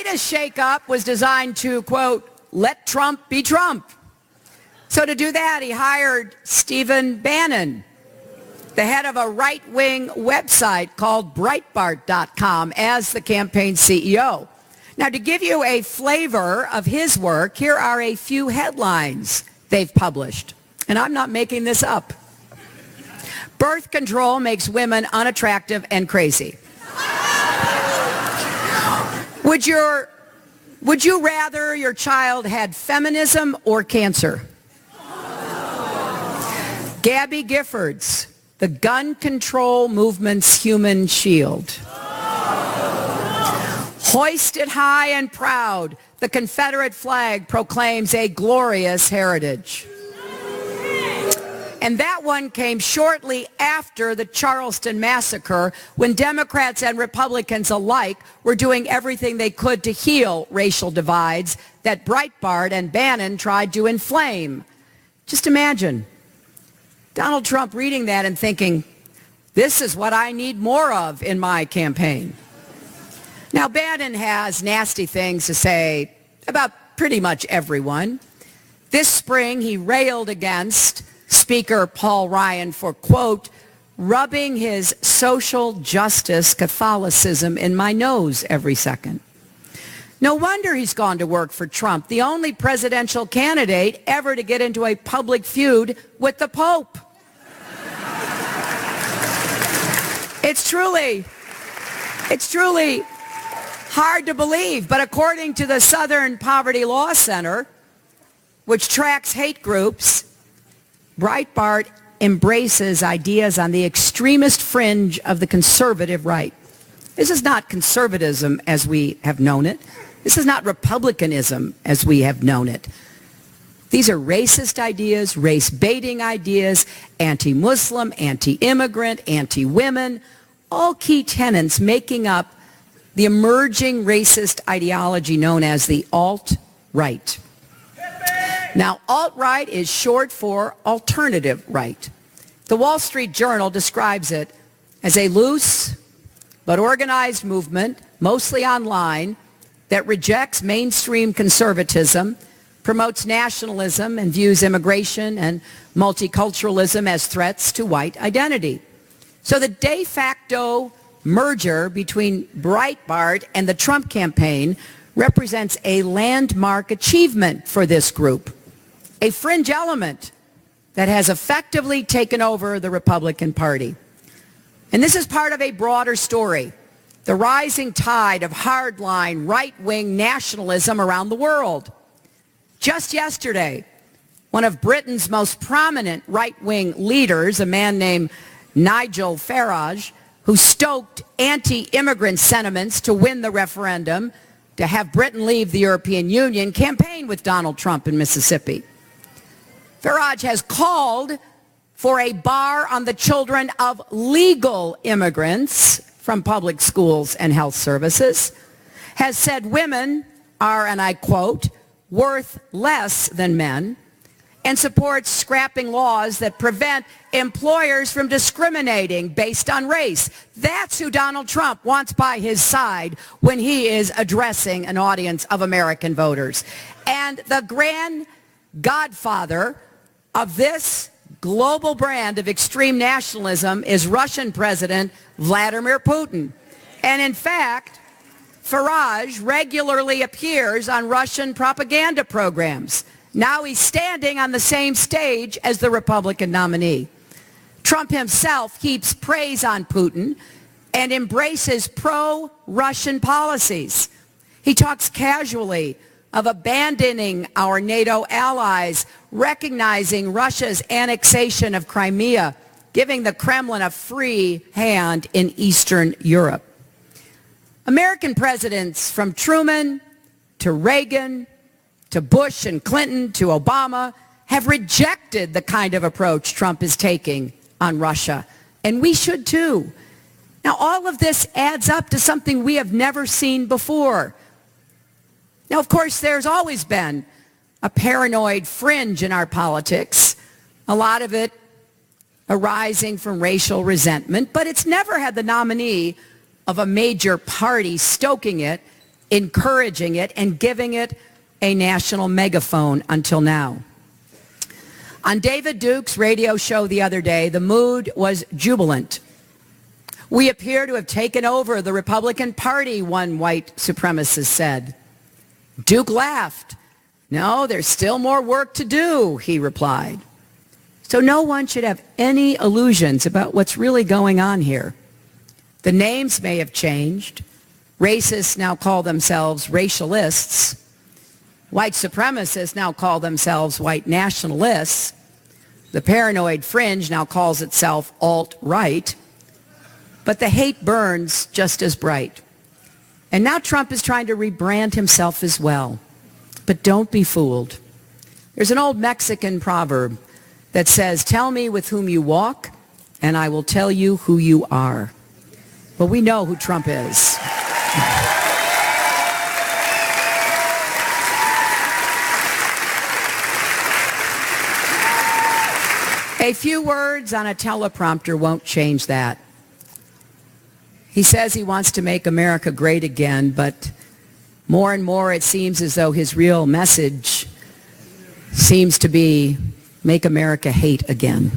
latest shakeup was designed to, quote, let Trump be Trump. So to do that, he hired Stephen Bannon, the head of a right-wing website called Breitbart.com, as the campaign CEO. Now, to give you a flavor of his work, here are a few headlines they've published. And I'm not making this up. Birth control makes women unattractive and crazy. Would you rather your child had feminism or cancer? Gabby Giffords, the gun control movement's human shield. Hoisted high and proud, the Confederate flag proclaims a glorious heritage. And that one came shortly after the Charleston massacre, when Democrats and Republicans alike were doing everything they could to heal racial divides that Breitbart and Bannon tried to inflame. Just imagine Donald Trump reading that and thinking, this is what I need more of in my campaign. Now, Bannon has nasty things to say about pretty much everyone. This spring, he railed against Speaker Paul Ryan for, quote, rubbing his social justice Catholicism in my nose every second. No wonder he's gone to work for Trump, the only presidential candidate ever to get into a public feud with the Pope. It's truly hard to believe, but according to the Southern Poverty Law Center, which tracks hate groups, Breitbart embraces ideas on the extremist fringe of the conservative right. This is not conservatism as we have known it. This is not republicanism as we have known it. These are racist ideas, race-baiting ideas, anti-Muslim, anti-immigrant, anti-women, all key tenets making up the emerging racist ideology known as the alt-right. Now, alt-right is short for alternative right. The Wall Street Journal describes it as a loose but organized movement, mostly online, that rejects mainstream conservatism, promotes nationalism, and views immigration and multiculturalism as threats to white identity. So the de facto merger between Breitbart and the Trump campaign represents a landmark achievement for this group, a fringe element that has effectively taken over the Republican Party. And this is part of a broader story, the rising tide of hardline right-wing nationalism around the world. Just yesterday, one of Britain's most prominent right-wing leaders, a man named Nigel Farage, who stoked anti-immigrant sentiments to win the referendum to have Britain leave the European Union, campaigned with Donald Trump in Mississippi. Farage has called for a bar on the children of legal immigrants from public schools and health services, has said women are, and I quote, worth less than men, and supports scrapping laws that prevent employers from discriminating based on race. That's who Donald Trump wants by his side when he is addressing an audience of American voters. And the grand godfather of this global brand of extreme nationalism is Russian President Vladimir Putin. And in fact, Farage regularly appears on Russian propaganda programs. Now he's standing on the same stage as the Republican nominee. Trump himself heaps praise on Putin and embraces pro-Russian policies. He talks casually of abandoning our NATO allies, recognizing Russia's annexation of Crimea, giving the Kremlin a free hand in Eastern Europe. American presidents from Truman to Reagan to Bush and Clinton to Obama have rejected the kind of approach Trump is taking on Russia. And we should too. Now, all of this adds up to something we have never seen before. Now, of course, there's always been a paranoid fringe in our politics, a lot of it arising from racial resentment, but it's never had the nominee of a major party stoking it encouraging it, and giving it a national megaphone until now. On David Duke's radio show the other day, the mood was jubilant. We appear to have taken over the Republican Party, one white supremacist said. Duke laughed. No, there's still more work to do, he replied. So no one should have any illusions about what's really going on here. The names may have changed. Racists now call themselves racialists. White supremacists now call themselves white nationalists. The paranoid fringe now calls itself alt-right. But the hate burns just as bright. And now Trump is trying to rebrand himself as well. But don't be fooled. There's an old Mexican proverb that says, tell me with whom you walk, and I will tell you who you are. Well, we know who Trump is. A few words on a teleprompter won't change that. He says he wants to make America great again, but more and more it seems as though his real message seems to be make America hate again.